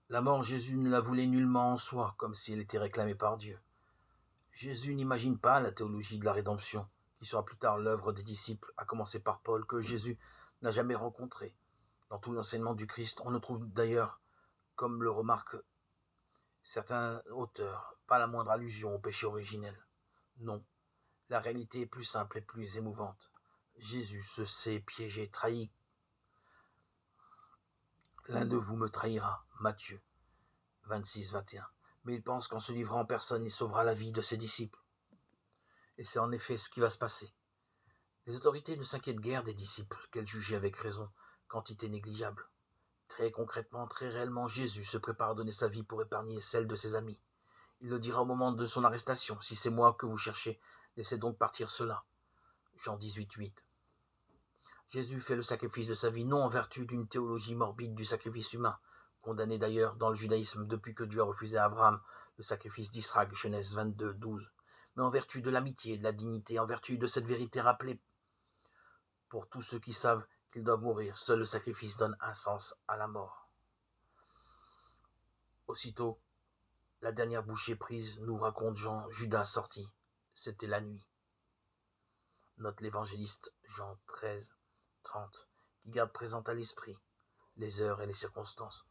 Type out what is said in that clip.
La mort, Jésus ne la voulait nullement en soi, comme si elle était réclamée par Dieu. Jésus n'imagine pas la théologie de la rédemption, qui sera plus tard l'œuvre des disciples, à commencer par Paul, que Jésus n'a jamais rencontré. Dans tout l'enseignement du Christ, on ne trouve d'ailleurs, comme le remarquent certains auteurs, pas la moindre allusion au péché originel. Non, la réalité est plus simple et plus émouvante. Jésus se sait piégé, trahi. L'un de vous me trahira, Matthieu 26-21. Mais il pense qu'en se livrant en personne, il sauvera la vie de ses disciples. Et c'est en effet ce qui va se passer. Les autorités ne s'inquiètent guère des disciples, qu'elles jugeaient avec raison, quantité négligeable. Très concrètement, très réellement, Jésus se prépare à donner sa vie pour épargner celle de ses amis. Il le dira au moment de son arrestation. Si c'est moi que vous cherchez, laissez donc partir cela. Jean 18:8. Jésus fait le sacrifice de sa vie non en vertu d'une théologie morbide du sacrifice humain, condamné d'ailleurs dans le judaïsme depuis que Dieu a refusé à Abraham le sacrifice d'Israël, Genèse 22:12, mais en vertu de l'amitié et de la dignité, en vertu de cette vérité rappelée pour tous ceux qui savent qu'ils doivent mourir. Seul le sacrifice donne un sens à la mort. Aussitôt, la dernière bouchée prise, nous raconte Jean, Judas sorti. C'était la nuit. Note l'évangéliste Jean 13:30, qui garde présente à l'esprit les heures et les circonstances.